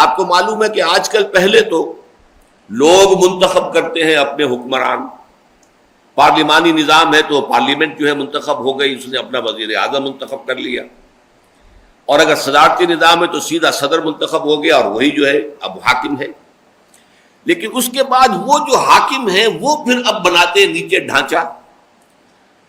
آپ کو معلوم ہے کہ آج کل پہلے تو لوگ منتخب کرتے ہیں اپنے حکمران، پارلیمانی نظام ہے تو پارلیمنٹ جو ہے منتخب ہو گئی، اس نے اپنا وزیر اعظم منتخب کر لیا، اور اگر صدارتی نظام ہے تو سیدھا صدر منتخب ہو گیا اور وہی جو ہے اب حاکم ہے۔ لیکن اس کے بعد وہ جو حاکم ہیں وہ پھر اب بناتے ہیں نیچے ڈھانچہ،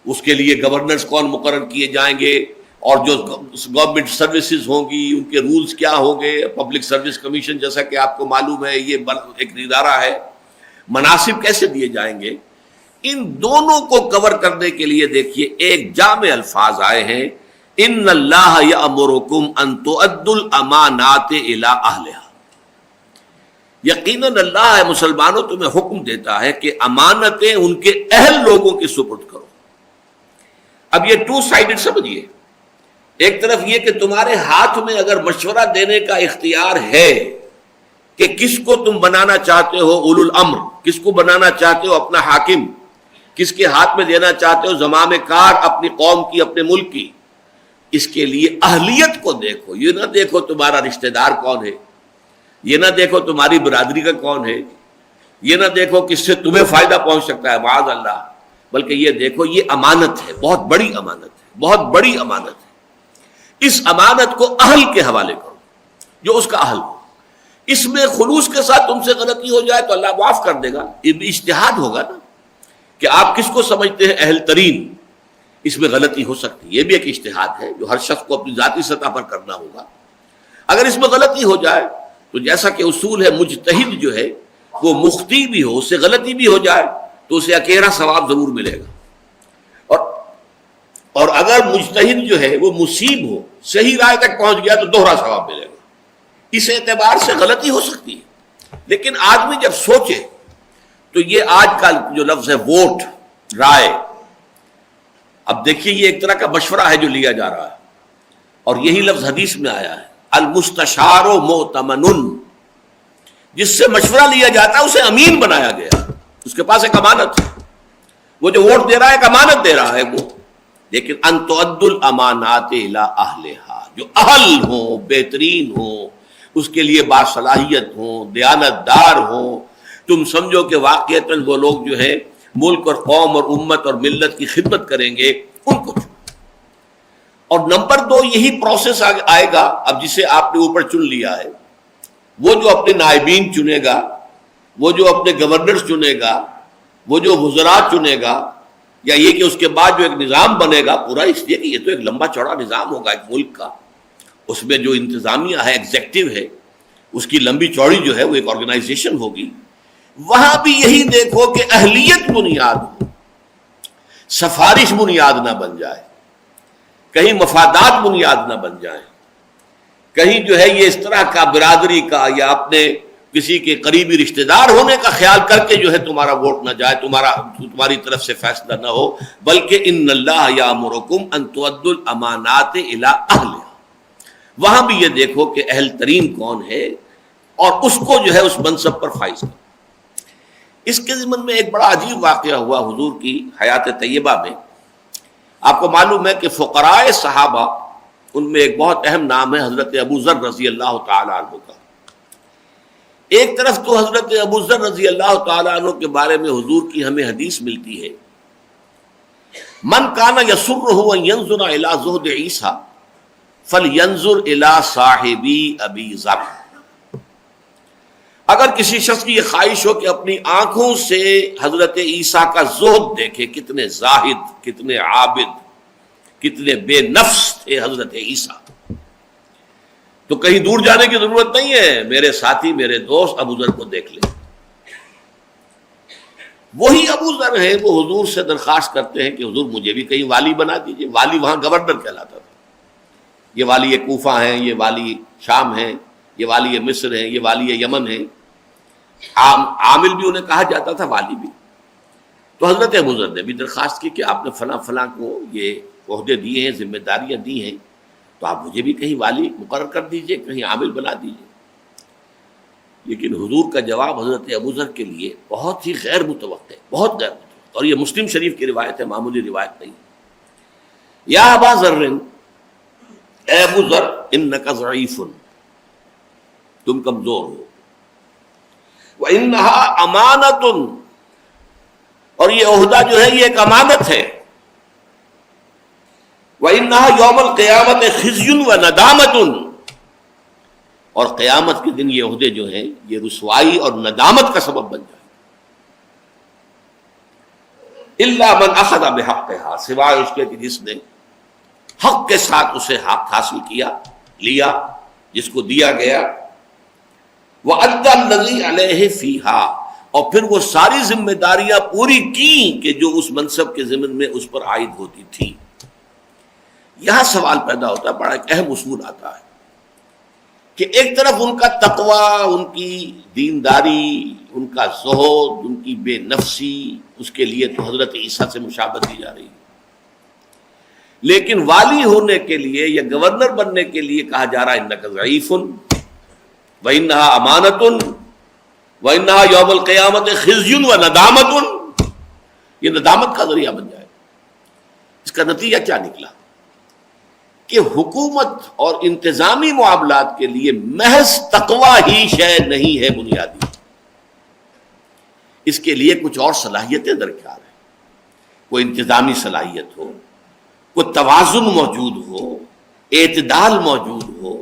اس کے لیے گورنرز کون مقرر کیے جائیں گے، اور جو گورنمنٹ سروسز ہوں گی ان کے رولز کیا ہوں گے، پبلک سروس کمیشن جیسا کہ آپ کو معلوم ہے یہ ایک ادارہ ہے، مناصب کیسے دیے جائیں گے۔ ان دونوں کو کور کرنے کے لیے دیکھیے ایک جامع الفاظ آئے ہیں، ان اللہ یأمرکم ان تؤدوا الامانات الی اہلہا، یقیناً اللہ ہے مسلمانوں تمہیں حکم دیتا ہے کہ امانتیں ان کے اہل لوگوں کے سپرد کرو۔ اب یہ ٹو سائیڈڈ سمجھیے، ایک طرف یہ کہ تمہارے ہاتھ میں اگر مشورہ دینے کا اختیار ہے کہ کس کو تم بنانا چاہتے ہو اولو الامر، کس کو بنانا چاہتے ہو اپنا حاکم، کس کے ہاتھ میں دینا چاہتے ہو زمام کار اپنی قوم کی، اپنے ملک کی، اس کے لیے اہلیت کو دیکھو، یہ نہ دیکھو تمہارا رشتہ دار کون ہے، یہ نہ دیکھو تمہاری برادری کا کون ہے، یہ نہ دیکھو کس سے تمہیں فائدہ پہنچ سکتا ہے معاذ اللہ، بلکہ یہ دیکھو یہ امانت ہے، بہت بڑی امانت ہے، بہت بڑی امانت ہے۔ اس امانت کو اہل کے حوالے کرو، جو اس کا اہل ہو۔ اس میں خلوص کے ساتھ تم سے غلطی ہو جائے تو اللہ معاف کر دے گا، یہ بھی اجتہاد ہوگا نا کہ آپ کس کو سمجھتے ہیں اہل ترین، اس میں غلطی ہو سکتی ہے، یہ بھی ایک اجتہاد ہے جو ہر شخص کو اپنی ذاتی سطح پر کرنا ہوگا۔ اگر اس میں غلطی ہو جائے تو جیسا کہ اصول ہے مجتہد جو ہے وہ مخطی بھی ہو، اس سے غلطی بھی ہو جائے تو اسے اکیلا ثواب ضرور ملے گا، اور اگر مجتہد جو ہے وہ مصیب ہو، صحیح رائے تک پہنچ گیا تو دوہرا ثواب ملے گا۔ اس اعتبار سے غلطی ہو سکتی ہے، لیکن آدمی جب سوچے تو یہ آج کا جو لفظ ہے ووٹ، رائے، اب دیکھیے یہ ایک طرح کا مشورہ ہے جو لیا جا رہا ہے، اور یہی لفظ حدیث میں آیا ہے المستشار مؤتمن، جس سے مشورہ لیا جاتا ہے اسے امین بنایا گیا، اس کے پاس ایک امانت ہے، وہ جو ووٹ دے رہا ہے ایک امانت دے رہا ہے وہ، لیکن ان تؤدوا الامانات الی اہلہا، جو اہل ہوں، بہترین ہوں، اس کے لیے باصلاحیت ہوں، دیانت دار ہوں، تم سمجھو کہ واقعتاً وہ لوگ جو ہے ملک اور قوم اور امت اور ملت کی خدمت کریں گے، ان کو چنو۔ اور نمبر 2 یہی پروسیس آئے گا، اب جسے آپ نے اوپر چن لیا ہے، وہ جو اپنے نائبین چنے گا، وہ جو اپنے گورنرز چنے گا، وہ جو وزراء چنے گا، یا یہ کہ اس کے بعد جو ایک نظام بنے گا پورا، اس لیے کہ یہ تو ایک لمبا چوڑا نظام ہوگا ایک ملک کا، اس میں جو انتظامیہ ہے، ایگزیکٹو ہے، اس کی لمبی چوڑی جو ہے وہ ایک آرگنائزیشن ہوگی، وہاں بھی یہی دیکھو کہ اہلیت بنیاد ہو، سفارش بنیاد نہ بن جائے، کہیں مفادات بنیاد نہ بن جائیں، کہیں جو ہے یہ اس طرح کا برادری کا یا اپنے کسی کے قریبی رشتہ دار ہونے کا خیال کر کے جو ہے تمہارا ووٹ نہ جائے، تمہاری طرف سے فیصلہ نہ ہو، بلکہ ان اللہ یامرکم ان تؤدوا الامانات الی اہلہا، وہاں بھی یہ دیکھو کہ اہل ترین کون ہے اور اس کو جو ہے اس منصب پر فائز کرو۔ اس کے ضمن میں ایک بڑا عجیب واقعہ ہوا حضور کی حیات طیبہ میں۔ آپ کو معلوم ہے کہ فقراء صحابہ، ان میں ایک بہت اہم نام ہے حضرت ابو ذر رضی اللہ تعالی عنہ کا۔ ایک طرف تو حضرت ابو ذر رضی اللہ تعالی عنہ کے بارے میں حضور کی ہمیں حدیث ملتی ہے، من کان یسرہ ان ینظر الی زہد عیسیٰ فلینظر الی صاحبی ابی ذر، اگر کسی شخص کی یہ خواہش ہو کہ اپنی آنکھوں سے حضرت عیسیٰ کا زہد دیکھے، کتنے زاہد، کتنے عابد، کتنے بے نفس تھے حضرت عیسیٰ، تو کہیں دور جانے کی ضرورت نہیں ہے، میرے ساتھی، میرے دوست ابو ذر کو دیکھ لیں۔ وہی ابو ذر ہیں وہ حضور سے درخواست کرتے ہیں کہ حضور مجھے بھی کہیں والی بنا دیجئے۔ والی وہاں گورنر کہلاتا تھا، یہ والی کوفہ ہیں، یہ والی شام ہیں، یہ والی مصر ہیں، یہ والی یمن ہیں، عامل بھی انہیں کہا جاتا تھا، والی بھی۔ تو حضرت ابو ذر نے بھی درخواست کی کہ آپ نے فلاں فلاں کو یہ عہدے دیے ہیں، ذمہ داریاں دی ہیں، تو آپ مجھے بھی کہیں والی مقرر کر دیجئے، کہیں عامل بنا دیجئے۔ لیکن حضور کا جواب حضرت ابو ذر کے لیے بہت ہی غیر متوقع، بہت غیر متوقع، اور یہ مسلم شریف کی روایت ہے، معمولی روایت نہیں۔ یا ابا ذر، اے ابو ذر، انک ضعیف، تم کمزور ہو. وَإِنَّهَا أَمَانَةٌ، اور یہ عہدہ جو ہے یہ ایک امانت ہے. وَإِنَّهَا يَوْمَ الْقِيَامَةِ خِزْيٌ وَنَدَامَةٌ، اور قیامت کے دن یہ عہدے جو ہیں یہ رسوائی اور ندامت کا سبب بن جائے. إِلَّا مَنْ أَخَذَ بِحَقِّهَا، سوائے اس کے کہ جس نے حق کے ساتھ اسے حق حاصل کیا، لیا، جس کو دیا گیا. وَأَدَّى الَّذِي عَلَيْهِ فِيهَا، اور پھر وہ ساری ذمہ داریاں پوری کی کہ جو اس منصب کے ضمن میں اس پر عائد ہوتی تھی. یہاں سوال پیدا ہوتا ہے، بڑا ایک اہم اصول آتا ہے کہ ایک طرف ان کا تقوی، ان کی دینداری، ان کا زہد، ان کی بے نفسی، اس کے لیے تو حضرت عیسیٰ سے مشابہت دی جا رہی ہے. لیکن والی ہونے کے لیے یا گورنر بننے کے لیے کہا جا رہا ہے انک ضعیف وانہا امانۃ وانہا یوم القیامت خزی وندامۃ، یہ ندامت کا ذریعہ بن جائے. اس کا نتیجہ کیا نکلا کہ حکومت اور انتظامی معاملات کے لیے محض تقوی ہی شے نہیں ہے بنیادی، اس کے لیے کچھ اور صلاحیتیں درکار ہیں. کوئی انتظامی صلاحیت ہو، کوئی توازن موجود ہو، اعتدال موجود ہو،